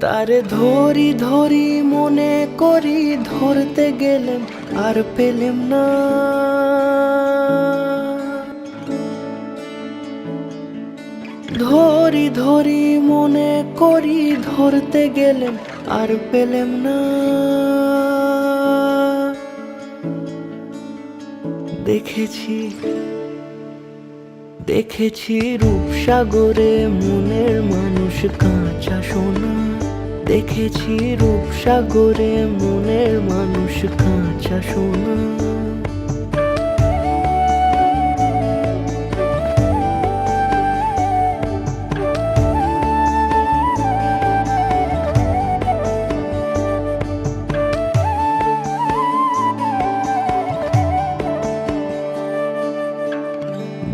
তারে ধরি ধরি মনে করি, ধরতে গেলাম আর পেলাম না। ধরি ধরি মনে করি, ধরতে গেলাম আর পেলাম না। দেখেছি দেখেছি রূপসাগরে মনের মানুষ কাঁচা সোনা। দেখেছি রূপসাগরে মনের মানুষ কাঁচা সোনা।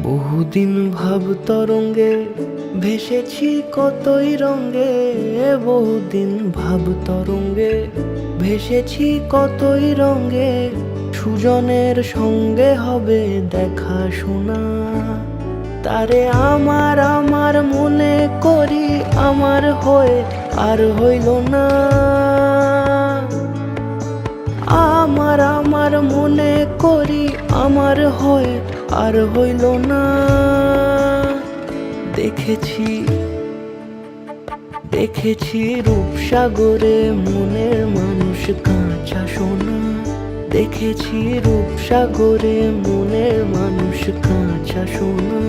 বহুদিন ভাব তরঙ্গে ভেসেছি কতই রঙ্গে। বহুদিন ভাব তরঙ্গে ভেসেছি কতই রঙ্গে। সুজনের সঙ্গে হবে দেখা শোনা। তারে আমার আমার মনে করি, আমার হয়ে আর হইল না। আমার আমার মনে করি, আমার হয়ে আর হইল না। দেখেছি দেখেছি রূপসাগরে মনের মানুষ কাঁচা সোনা। দেখেছি রূপসাগরে মনের মানুষ কাঁচা সোনা।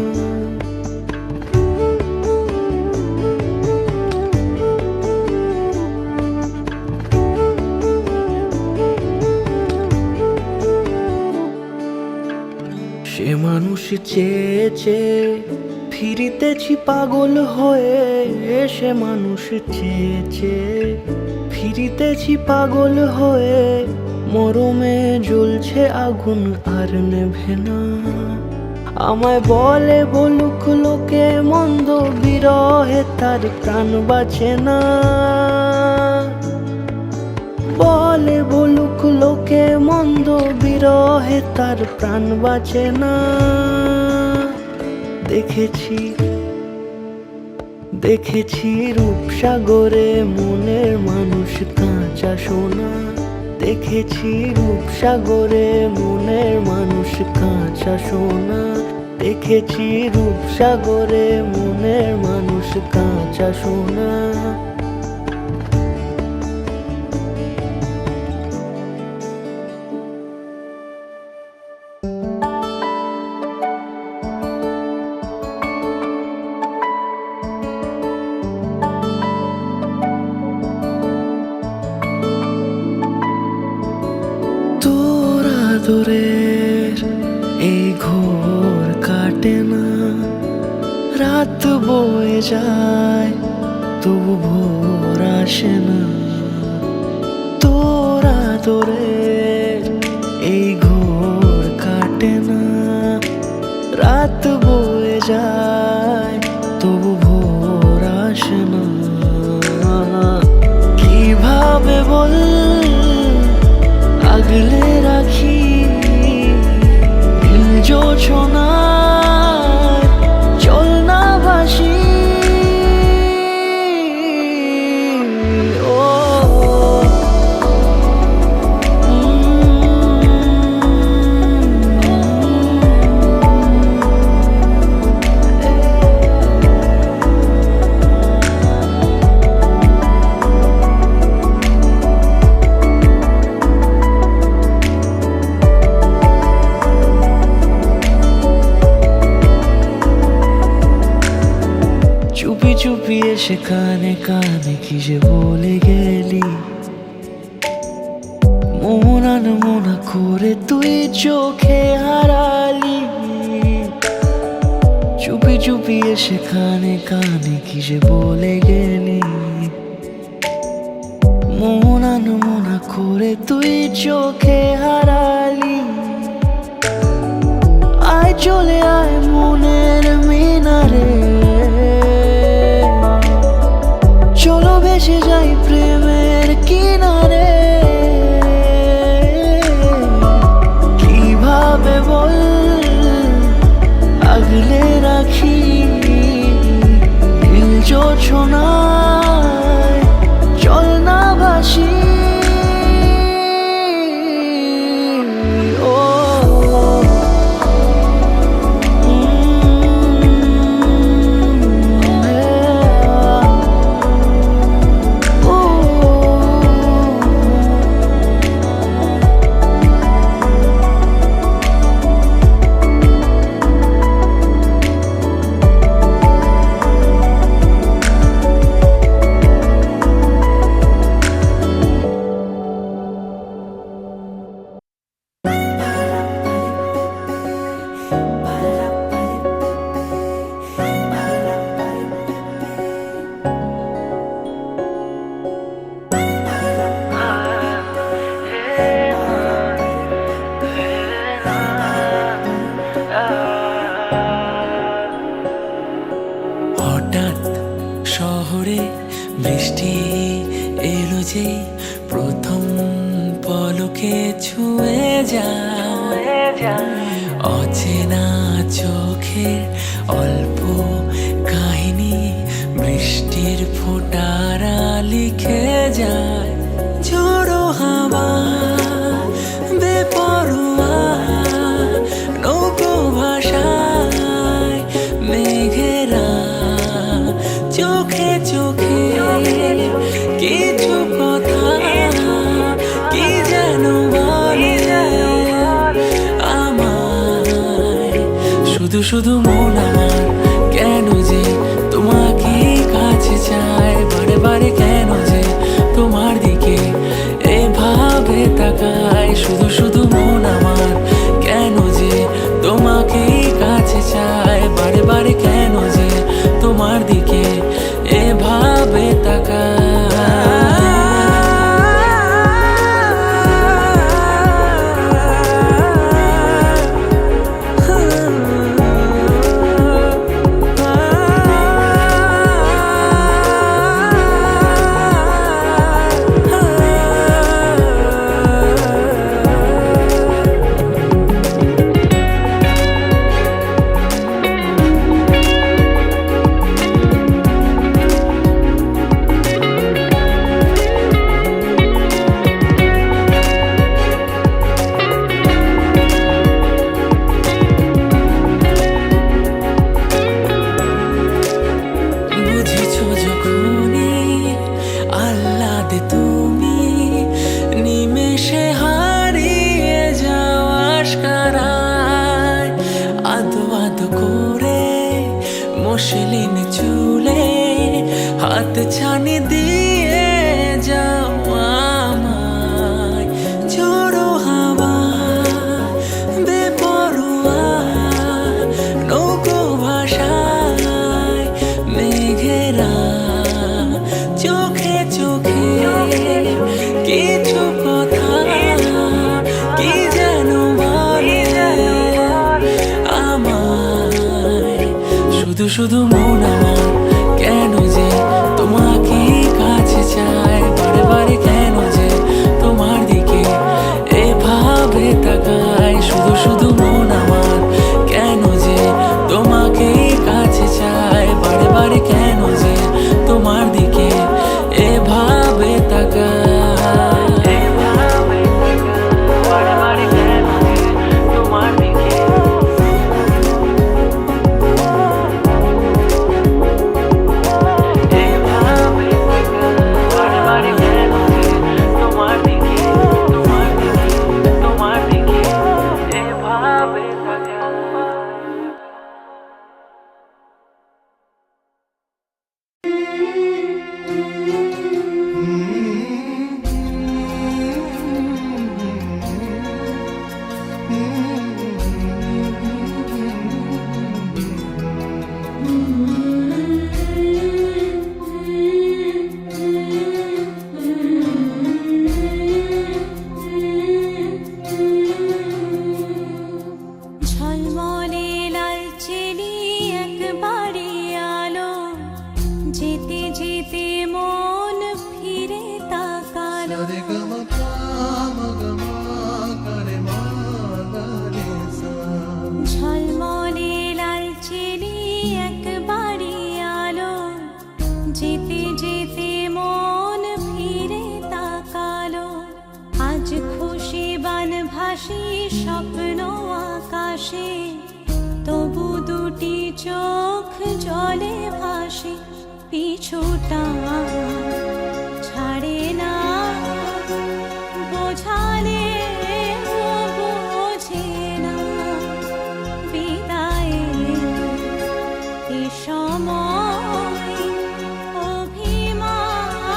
সে মানুষ চেয়ে চেয়ে ফিরিতেছি পাগল হয়ে। সে মানুষ চেয়ে চেয়ে ফিরিতেছি পাগল হয়ে। মরমে জ্বলছে আগুন আর নেভে না। আমায় বলে বলুক লোকে মন্দ, বিরহে তার প্রাণ বাঁচে না। বলে বলুক লোকে মন্দ, বিরহে তার প্রাণ বাঁচে না। দেখেছি দেখেছি রূপসাগরে মনের মানুষ কাঁচা সোনা। দেখেছি রূপসাগরে মনের মানুষ কাঁচা সোনা। দেখেছি রূপসাগরে মনের মানুষ কাঁচা সোনা। তোর আদরের এই ঘোর কাটে না। রাত বয়ে যায় তবু ভোর আসে না। তোর আদরের এই ঘোর কাটে না। রাত বয়ে যায় তবু ভোর আসে না। কিভাবে বল আগলে রাখি জোছনায় চল না ভাসি। ও চুপি চুপি এসে কানে কানে কি যে বলে গেলি। মন আনমনা করে তুই চোখে হারালি। চুপি চুপি এসে কানে কানে কি যে বলে গেলি। মন আনমনা করে তুই চোখে হারালি। আয় চলে আয় মনের মিনারে, চলো ভেসে যাই প্রেমের কিনারে। কিভাবে বল আগলে রাখি জোছনায় বৃষ্টি এলো যে প্রথম পলকে ছুঁয়ে যায় অচেনা চোখের অল্প কাহিনী বৃষ্টির ফোঁটারা লিখে যায়। ঝোড়ো হাওয়া বেপরোয়া নৌকো ভাষায় মেঘেরা চোখে চোখে কিছু কথা কি যেন বলে আমায়। শুধু শুধু মন আমার কেন যে তোমাকে কাছে চায়, বারে বারে কেন যে তোমার দিকে এভাবে তাকায়। শুধু শুধু মন আমার কেন যে তোমাকে কাছে চায়, বারে বারে কেন যে তোমার দিকে এভাবে তাকায়। তুমি নিমেষে হারিয়ে যাওয়া আশকারায় আদো আদো করে মসলিন চুলে হাত ছানি দিয়ে যাওয়া আমায়। ঝোড়ো হাওয়া বেপরোয়া নৌকো ভাষায় মেঘেরা চোখে চোখে কিছু কথা কি যেন বলে আমায়। শুধু শুধু মন আমার কেন যে তোমাকে কাছে চায়, বারে বারে কেন যে তোমার দিকে এভাবে তাকায়। শুধু শুধু মন আমার কেন যে তোমাকে কাছে চায়, বারে বারে কেন যে তোমার দিকে এভাবে তাকায়। ঝলমলে লাল চিনি একবারে আলো, যেতে যেতে মন ফিরে তাকালো। আজ খুশি বান ভাসি স্বপ্ন আকাশে, তবু দুটি চোখ জলে ভাসে। পিছুটা ছাড়ে না বোঝালে বোঝে না, বিদায়ের সময় অভিমান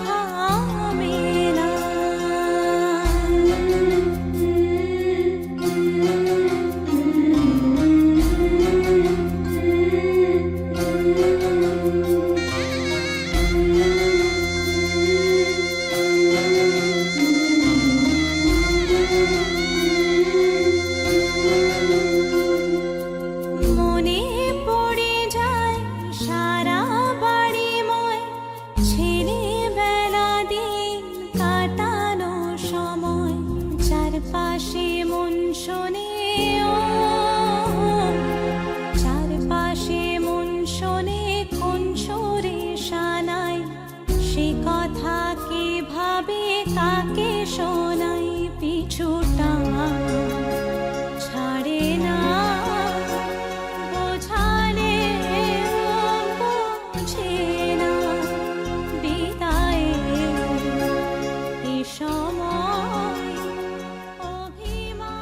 থামে না। না বোঝালে বুঝে না বিদায়ের এ সময় অভিমান।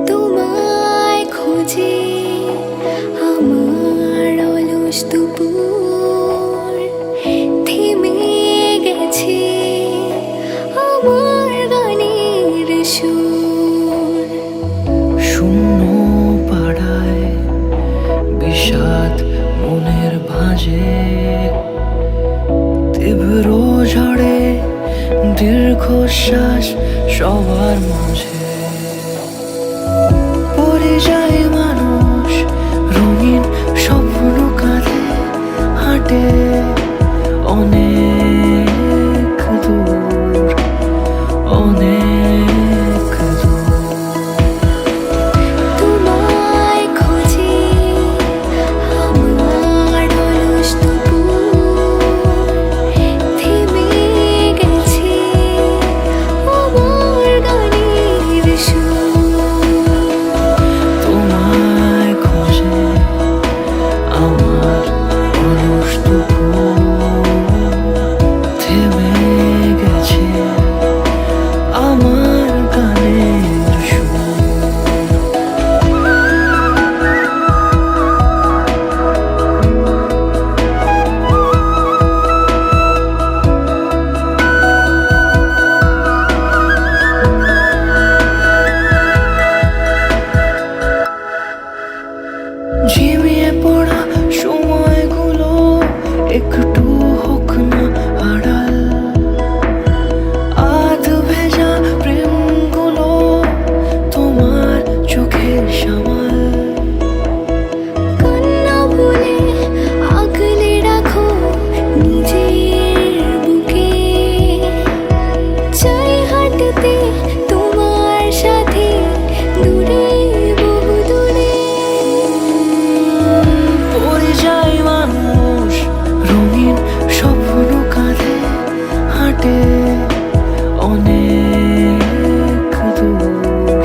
তোমায় খোঁজে আমার অলস দুপুর, থেমে গেছে আমার গানের সুর। শূন্য পাড়ায় বিষাদ মনের ভাঁজে, তীব্র ঝড়ে দীর্ঘশ্বাস সবার মাঝে। পড়ে যায় মানুষ রঙিন স্বপ্ন কাঁধে, হাঁটে অনেক দূর, অনেক দূর। তোমায় খোঁজে আমার অলস দুপুর, থেমে গেছে আমার গানের সুর। তোমায় খোঁজে আমার অলস দুপুর, থেমে গেছে আমার গানের সুর। ঝিমিয়ে পড়া সময়গুলো একটু হোক না আড়াল, আধ ভেজা প্রেমগুলো তোমার চোখের সামাল। কান্না ভুলে আগলে রাখো নিজের বুকে, চাই হাঁটতে তোমার সাথে দূরে বহু দূরে। পড়ে যায় মানুষ রঙিন স্বপ্ন কাঁধে, হাঁটে অনেক দূর,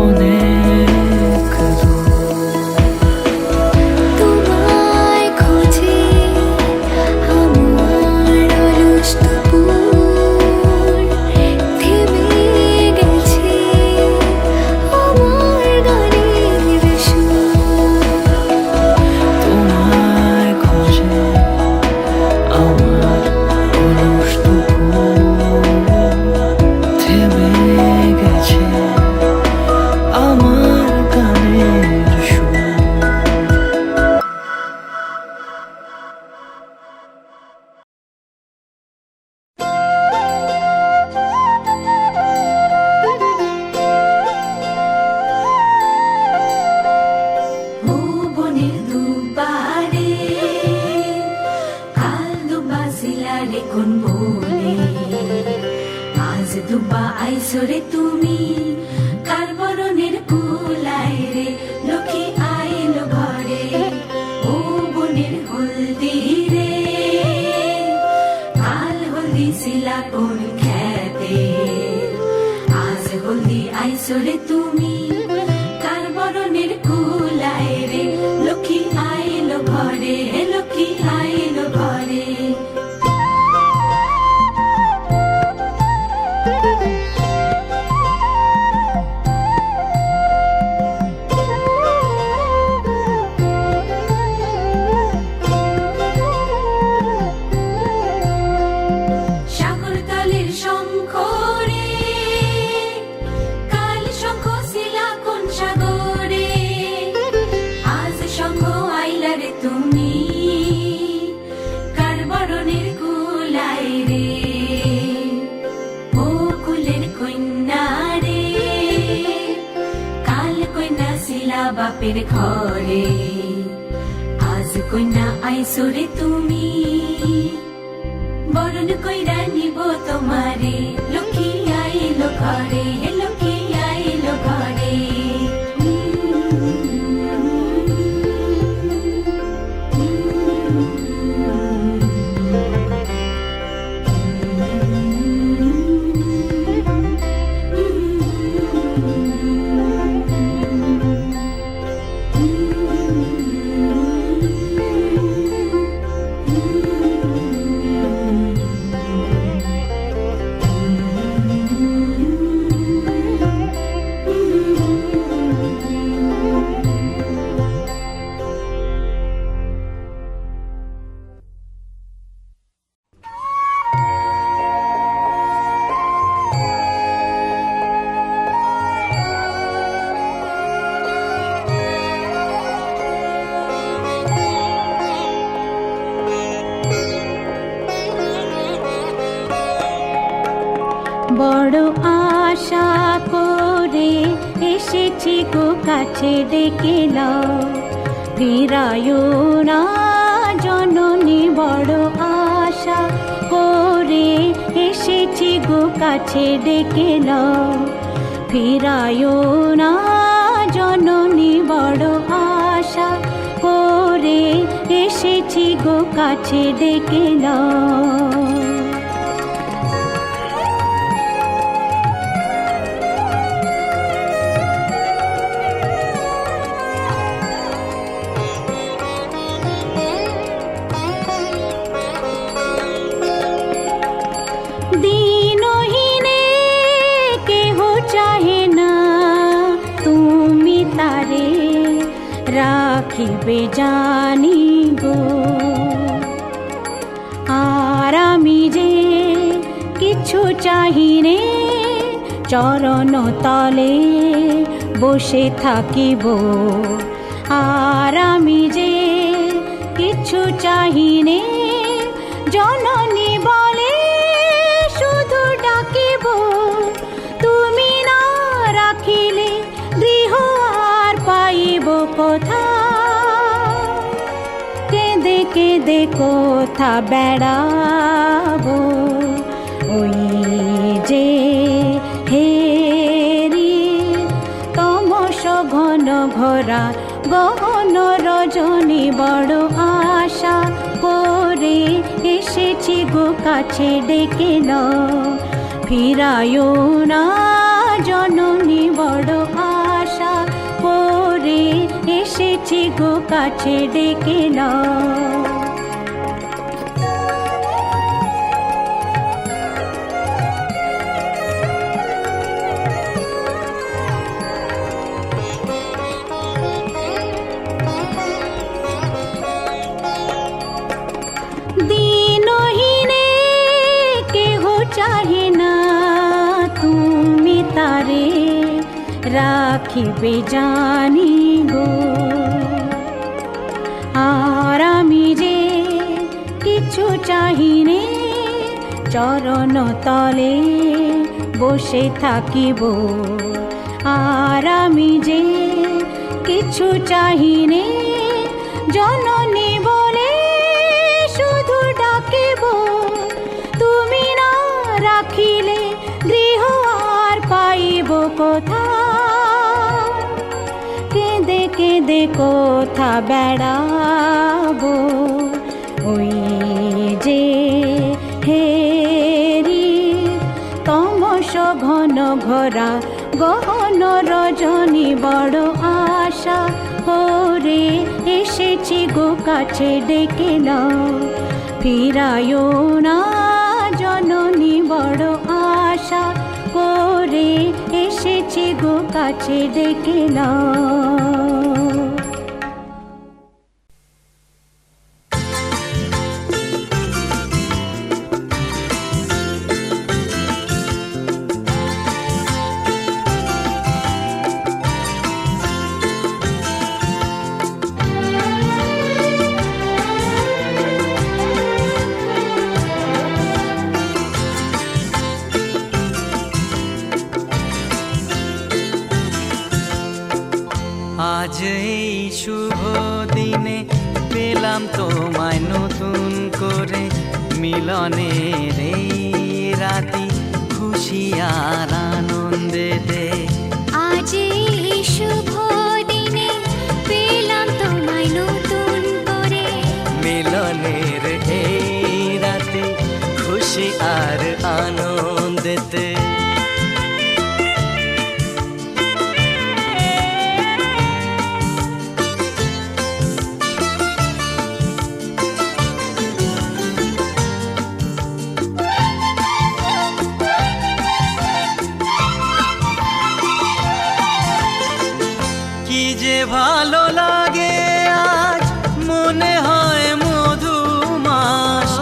অনেক দূর। তোমায় খোঁজে আমার অলস দুপুর, থেমে গেছে আমার গানের সুর। তোমায় খোঁজে আমার অলস দুপুর, থেমে গেছে আমার গানের সুর। ভুবনের দুবারে কাল দুবা সিলারে কোন বলে, আজ দুবা আইসরে তুমি কার বরণের কুলায় রে, লক্ষ্মী আইলো ঘরে ও বনের হলদি রে। কাল হলদি সিলা কোন খেতে, আজ হলদি আইসরে তুমি কার বরণের কুলায় রে, লক্ষ্মী আইলো ঘরে, লক্ষ্মী আইলো ঘরে। সাগর তলের শঙ্খ রে, কাল শঙ্খ শিলা কোন সাগরে, আজ শঙ্খ আইলা রে তুমি কার বরণের কুলায় রে, ও কুলের কন্যা রে। কাল কন্যা শিলা বাপের ঘরে, আজ কন্যা আইসরে তুমি বরণ কইরা নিব তোমারে, লক্ষ্মী আইলো ঘরে, লক্ষ্মী বড় আশা করে এসেছি গো কাছে ডেকে নাও, ফিরায়ো না জননী। বড় আশা করে এসেছি গো কাছে ডেকে নাও, ফিরায়ো না জননী। বড় আশা করে এসেছি গো কাছে ডেকে নাও। রাখিবে জানি গো, আর আমি যে কিছু চাহিনে চরণ তলে বসে থাকিব। আর আমি যে কিছু চাহিনে জননী বলে শুধু ডাকিব। তুমি না রাখিলে গৃহ আর পাইব কোথা, কেঁদে কেঁদে কোথা বেড়াবো। ওই যে হেরি তমস ঘন ঘোরা গহন রজনী। বড় আশা করে এসেছি গো কাছে ডেকে নাও, ফিরায়ো না জননী। বড় আশা করে এসেছি গো কাছে ডেকে নাও। দিনহীনে কেহ চাহে না, তুমি তারে রাখিবে জানি গো। আর আমি যে কিছু চাহিনে চরণ তলে বসে থাকিব। আর আমি যে কিছু চাহিনে জননী বলে শুধু ডাকিব। তুমি না রাখিলে গৃহ আর পাইব কোথা, কেঁদে কেঁদে কোথা বেড়াবো। ওই যে হেরি তমস ঘন ঘোরা গহন রজনী। বড় আশা করে এসেছি গো কাছে ডেকে নাও, ফিরায়ো না জননী। বড় আশা করে এসেছি গো কাছে ডেকে নাও। আজ এই শুভ দিনে পেলাম তোমায় নতুন করে, মিলনের এই রাতি খুশি আর আনন্দেতে। আজ এই শুভ দিনে পেলাম তোমায় নতুন করে, মিলনের এই রাতি খুশি আর আনন্দেতে। কি যে ভালো লাগে আজ মনে হয় মধুমাস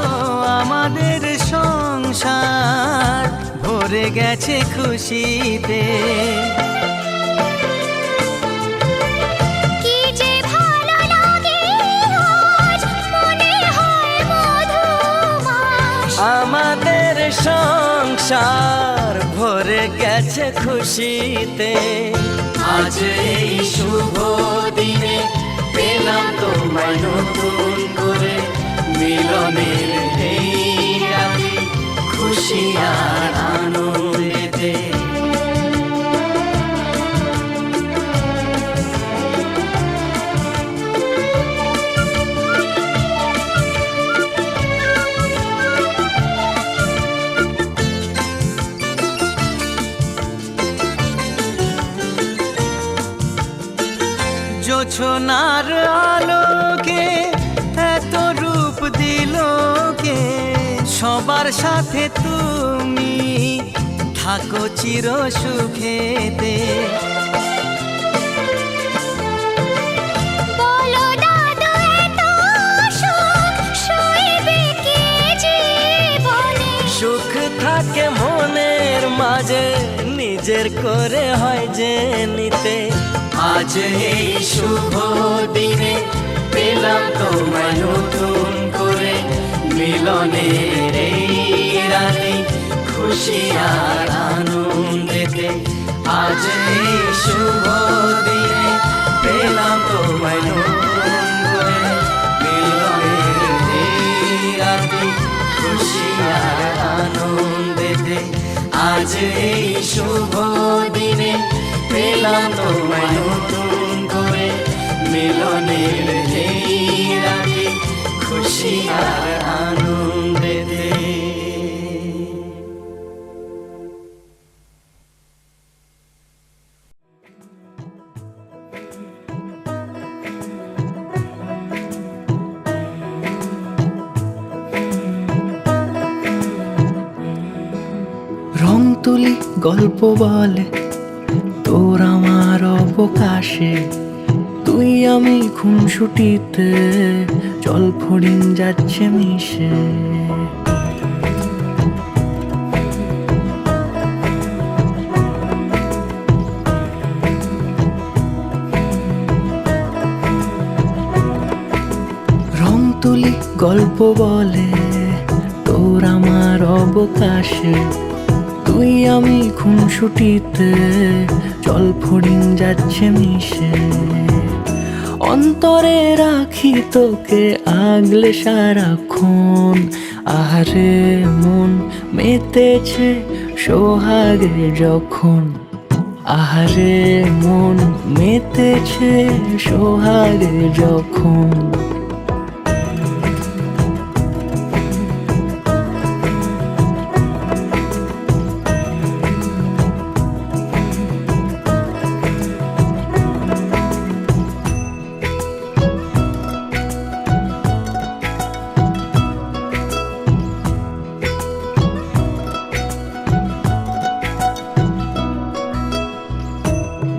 আমাদের সংসার ভরে গেছে খুশিতে কি যে ভালো লাগে আজ মনে হয় মধুমাস আমাদের সংসার ভরে গেছে খুশিতে আজ এই শুভ দিনে পেলাম তোমায় নতুন করে মিলনের এই রাতে খুশি আর আনন্দেতে জোছনার আলোকে এত রূপ দিল কে সবার সাথে তুমি থাকো চির সুখেতে বলো দাদু এত সুখ সইবে কে জীবনে সুখ থাকে মনের মাঝে নিজের করে হয় যে নিতে আজ এই শুভ দিনে পেলাম তোমায় নতুন করে মিলনের এই রাতে খুশি আর আনন্দেতে আজ এই শুভ দিনে পেলাম তোমায় নতুন করে মিলনের এই রাতে খুশি আর আনন্দেতে আজ এই শুভ দিনে পেলাম তোমায় নতুন করে মিলনের এই রাতে খুশি আর আনন্দেতে রং তুলি গল্প বলে তোর আমার অবকাশে তুই আমি খুনসুটিতে জল ফড়িং যাচ্ছে মিশে রং তুলি গল্প বলে তোর আমার অবকাশে তুই আমি খুনসুটিতে জল ফড়িং যাচ্ছে মিশে অন্তরে রাখি তোকে আগলে সারাক্ষণ আহারে মন মেতেছে সোহাগে যখন আহারে মন মেতেছে সোহাগে যখন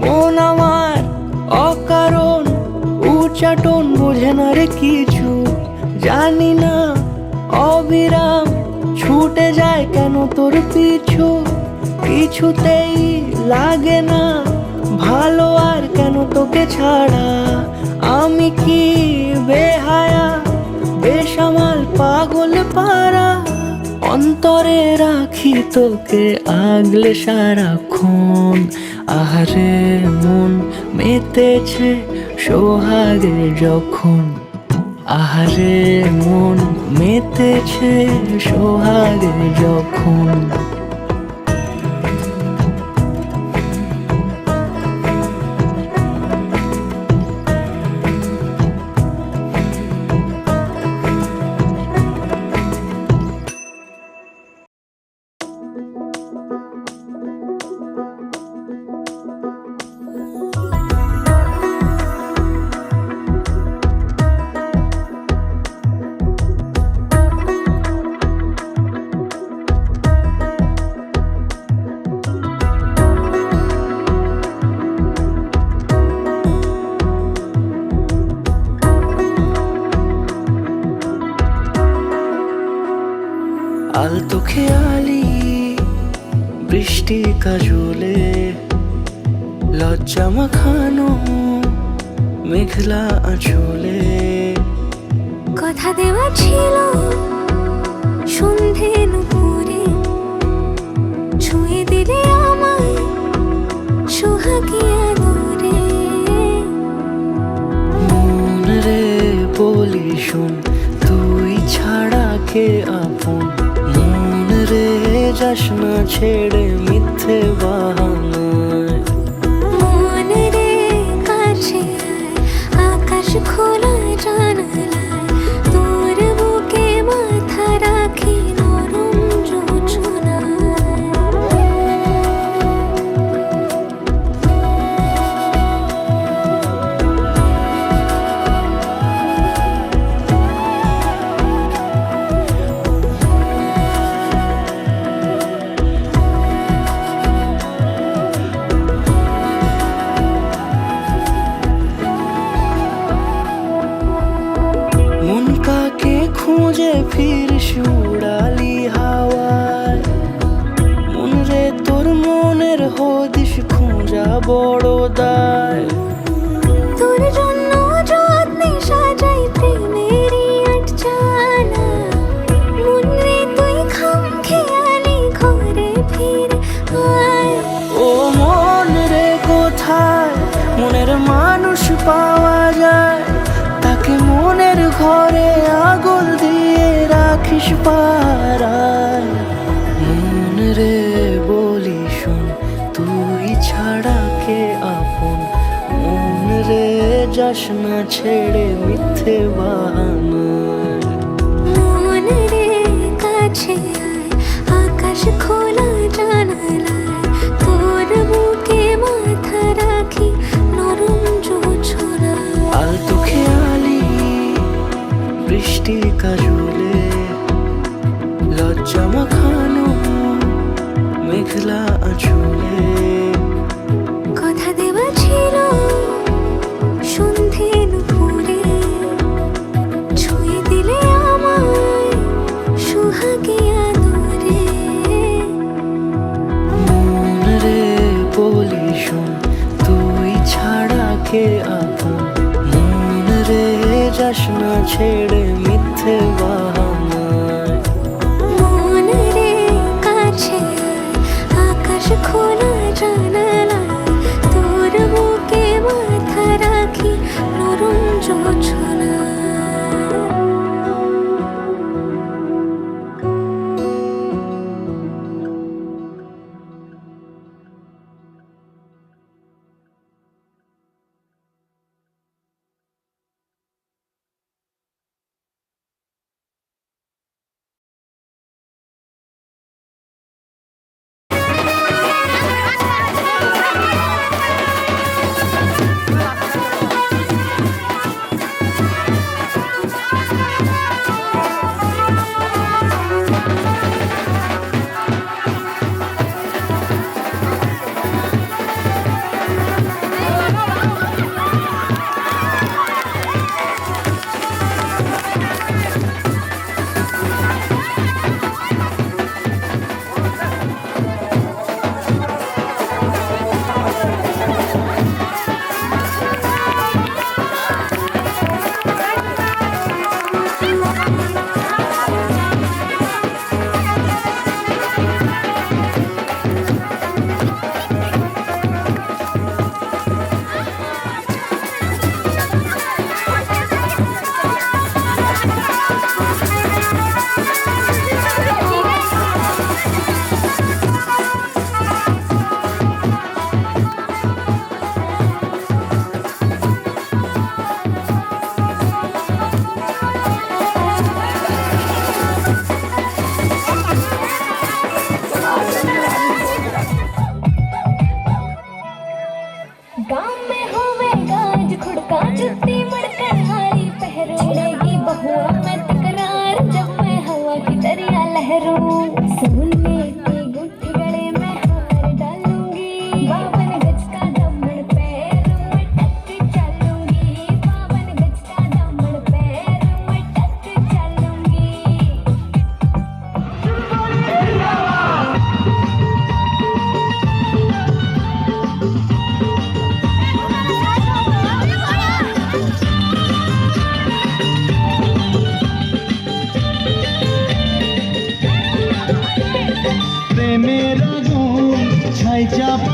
মন আমার অকারণ উচ্চাটন বোঝে না রে কিছু জানি না অবিরাম ছুটে যায় কেন তোর পিছু কিছুতেই লাগে না ভালো আর কেন তোকে ছাড়া আমি কি বেহায়া বেসামাল পাগল পারা অন্তরে রাখি তোকে আগলে সারাক্ষণ আহারে মন মেতেছে সোহাগে যখন আহারে মন মেতেছে সোহাগে যখন বৃষ্টি কাজলে লজ্জা মাখানো মেঘলা আঁচলে কথা দেওয়া ছিল সন্ধে নুপুরে ছুঁয়ে দিলে আমায় সোহাগী আদরে মন রে বলি শোন তুই ছাড়া কে আপন মন রে যাস না ছেড়ে মিথ্যে বাহানায় মন রে কাছে আয়, আকাশ খোলা জানালায় তোর বুকে মাথা রাখি নরম যোছনায় মন কাকে খুঁজে ফির উড়ালি হাওয়ায় মন রে তোর মনের হদিস খোঁজা বড় দায় তোর জন্য যত্নে সাজাই প্রেমেরই আটচালা মন রে তুই খাম খেয়ালি ঘরে ফিরে আয় ও মন রে কোথায় মনের মানুষ পাওয়া যায় তাকে মনের ঘরে আগুন দিয়ে রাখিস পাড়ায় মন রে বলি শোন তুই ছাড়া কে আপন মন রে যাস না ছেড়ে মিথ্যে বাহানায় মন রে কাছে আয়, আকাশ খোলা জানালায় তোর বুকে মাথা রাখি নরম যোছনায় আলতো খেয়ালি বৃষ্টি কাজলে লজ্জা মাখানো মেঘলা আঁচলে কথা দেওয়া ছিল সন্ধে নুপুরে ছুঁয়ে দিলে আমায় সোহাগী আদরে মন রে বলি শোন তুই ছাড়া কে আপন মন রে যাস না ছেড়ে মিথ্যে বাহানায় মন রে কাছে আয়, আকাশ খোলা জানালায় তোর বুকে মাথা রাখি নরম যোছনায়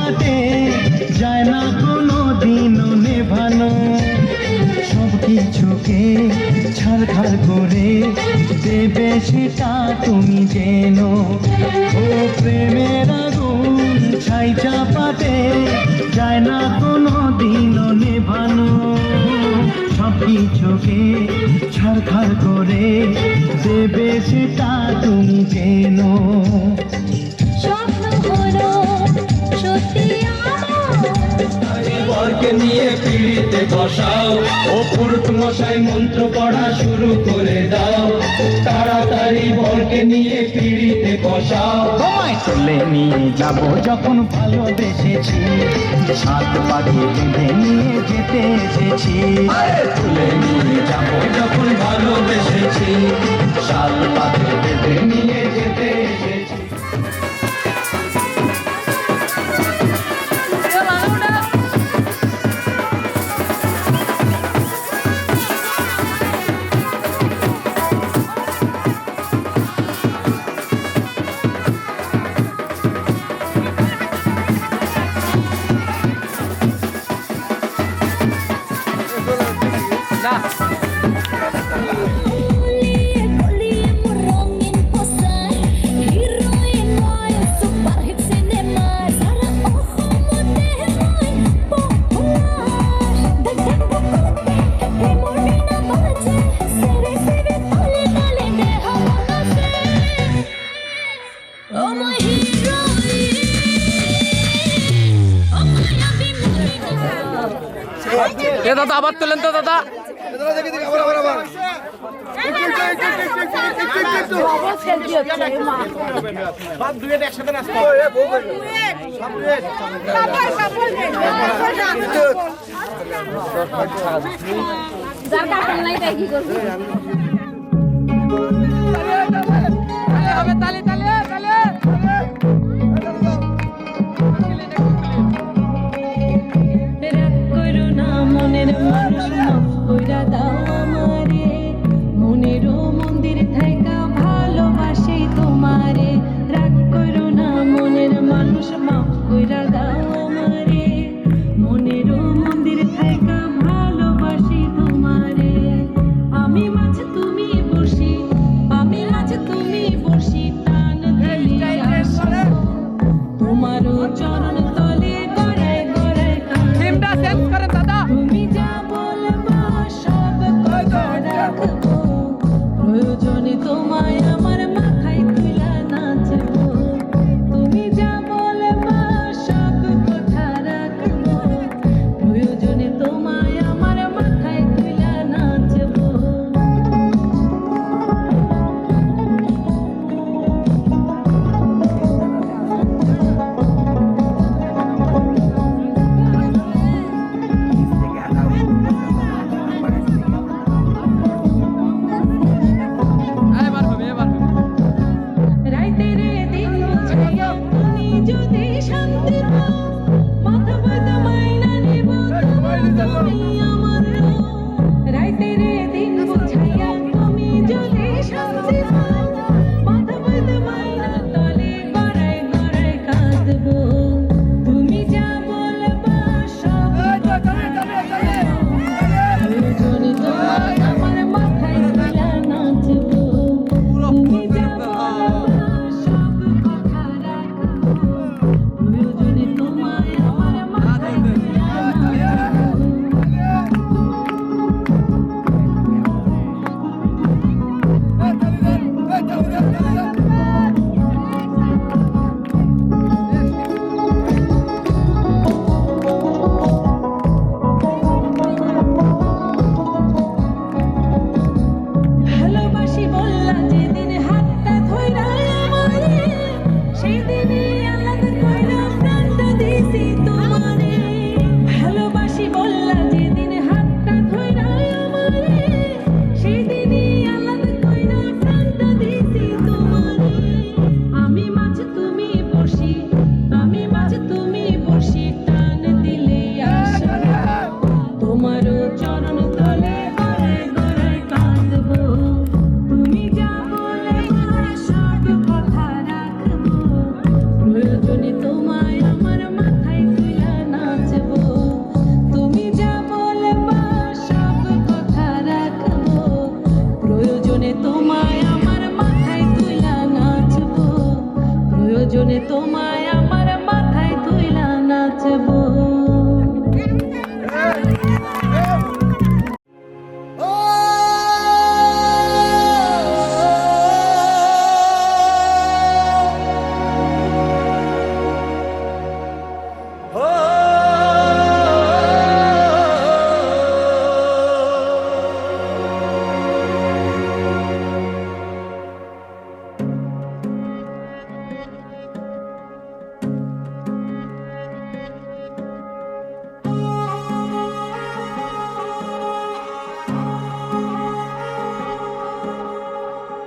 কাটে যায় না কোনো দিনও নেভানো সব কিছুকে ছাড়খাড় করে দেবে সেটা তুমি যেন ও প্রেমের আগুন ছাই চাপাতে যায় না কোনো দিনও নেভানো সব কিছুকে ছাড়খাড় করে দেবে সেটা তুমি যেন স্বপ্ন হলো সত্যি বরকে নিয়ে পিড়িতে বসাও ও পুরুত মশাই মন্ত্র পড়া শুরু করে দাও তাড়াতাড়ি বরকে নিয়ে পিড়িতে বসাও তোমায় তুলে নিয়ে যাব যখন ভালোবেসেছি সাত পাখি বেঁধে নিয়ে যেতে এসেছি তুলে নিয়ে যাব যখন ভালোবেসেছি সাত পাখি বেঁধে নিয়ে যেতে এসেছি দাদা আবার তোলেন তো দাদা যার কাপড় নাই তাই কি করবি তালে তালে তালে মনের মানুষ মাফ কইরা দাও আমারে মনেরও মন্দির থাইকা ভালোবাসি তোমারে রাগ করো না মনের মানুষ মাফ কইরা দাও আমারে মনেরও মন্দির থাইকা ভালোবাসি তোমারে আমি মাঝে তুমি বসি আমি মাঝে তুমি বসি টান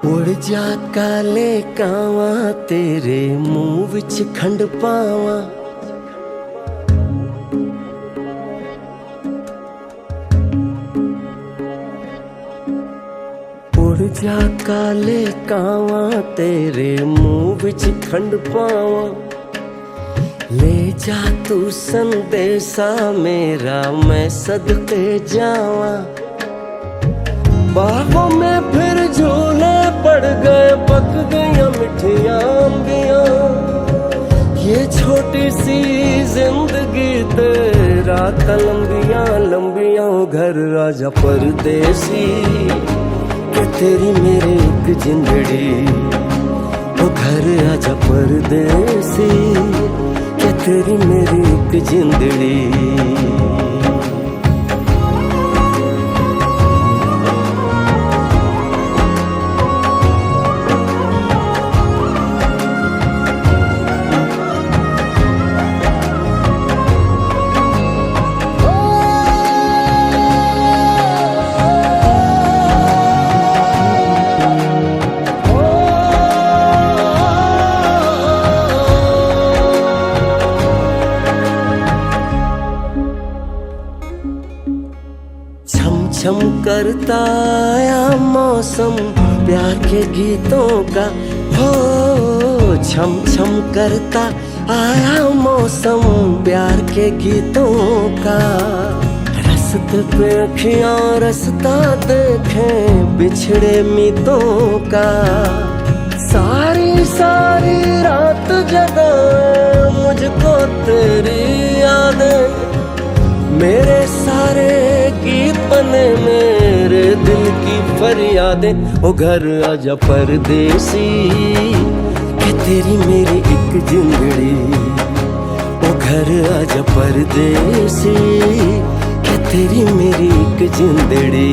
उड़ जा काले कावा तेरे मुंह विच खंड पावा उड़ जा काले कावा तेरे मुंह विच खंड पावा ले जा तू संदेशा मेरा मैं सदके जावा बाहों में फिर झूले पड़ गए पक गया मिठियां अंबियां ये छोटी सी जिंदगी तेरा लंबियां लंबियां घर राजा परदेसी के तेरी मेरी एक जिंदड़ी वो घर राजा परदेसी के तेरी मेरी एक जिंदड़ी छम करता आया मौसम प्यार के गीतों का हो छम छम करता आया मौसम प्यार के गीतों का रस्ते पे अखियां रस्ता देखें बिछड़े मीतों का सारी सारी रात जगाए मुझको तेरी यादें मेरे सारे गीत बने मेरे दिल की फरियादें ओ घर आजा परदेसी के तेरी मेरी एक जिंदड़ी ओ घर आजा परदेसी के तेरी मेरी एक जिंदड़ी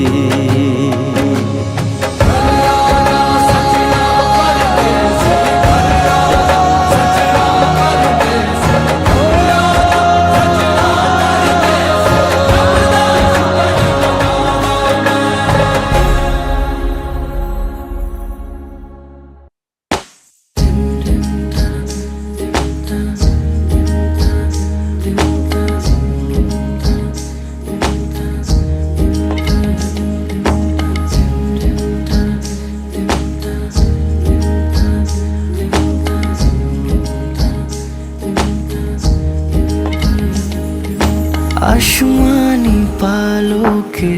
आसमानी पालों के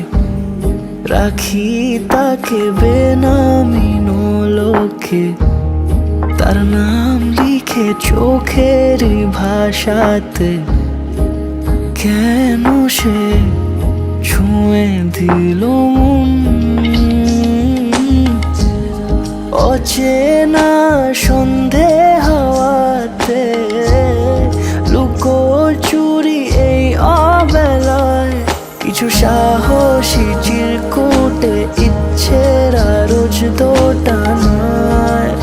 রাখি তাকে বেনামি নোলকে তার নাম লিখে চোখের ভাষাতে কেন সে ছুঁয়ে দিল মন অচেনা সন্ধে হাওয়াতে লুকোচুরি এই অবেলায় কিছু সাহসী চিরকুটে ইচ্ছের রোজ দোটানায়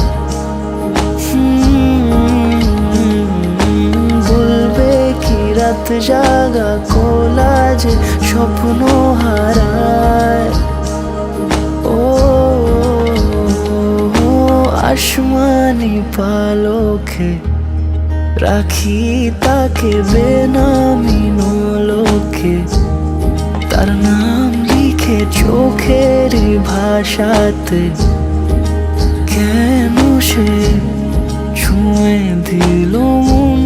বলবে কি রাত জাগা কোলাজে স্বপ্ন হারায় ও আসমানি পালকে রাখি তাকে বেনামি নোলকে তার নাম লিখে চোখের ভাষাতে কেন সে ছুঁয়ে দিল মন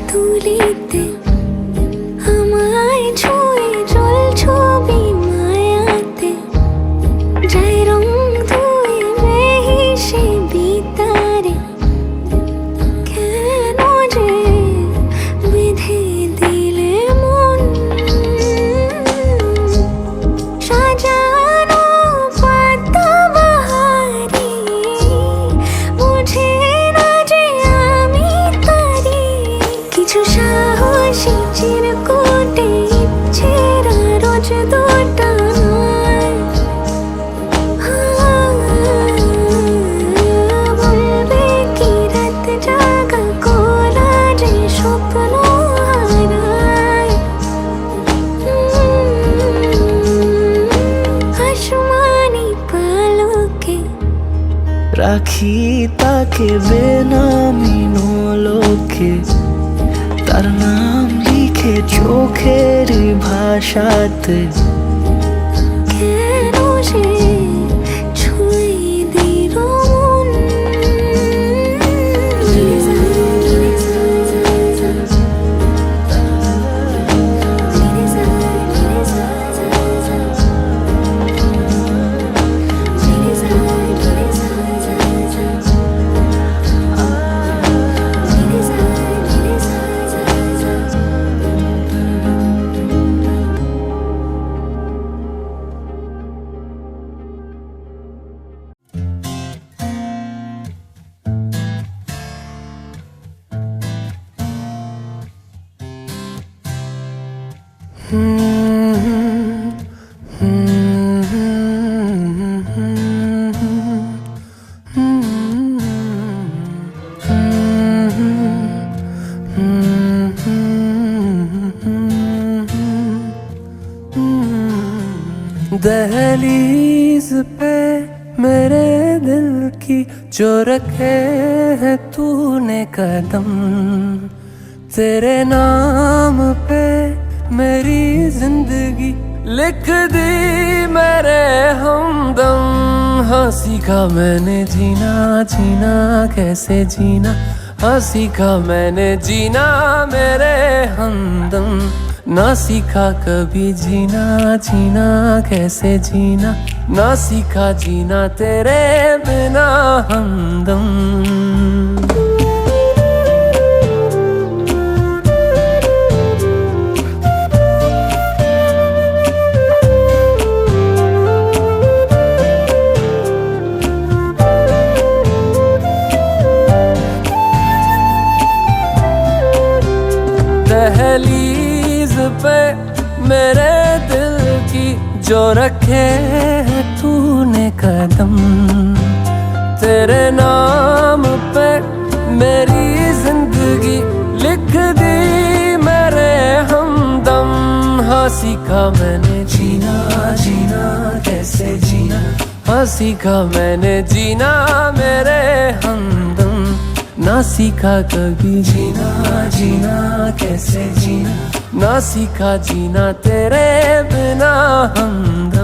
তুলিতে আমায় ছুঁয়ে জল ছবি রাখি তাকে বেনামি লোকে, তার নাম লিখে চোখের ভাষাতে। কেন সে ছুঁয়ে দিল মন? दहलीज पे मेरे दिल की जो रखे है तूने कदम, तेरे नाम पे मेरी जिंदगी लिख दी मेरे हमदम। हाँ सीखा मैंने जीना, जीना कैसे जीना, हाँ सीखा मैंने जीना मेरे हमदम। ना सीखा कभी जीना, जीना कैसे जीना, ना सीखा जीना तेरे बिना हमदम। दहलीज पे मेरे दिल की जो रखे है तूने कदम, तेरे नाम पे मेरी जिंदगी लिख दी मेरे हमदम। हाँ सीखा मैंने जीना, जीना कैसे जीना, हाँ सीखा मैंने जीना मेरे हमदम। ना सीखा कभी जीना, जीना कैसे जीना, ना सीखा जीना तेरे बिना हमदम।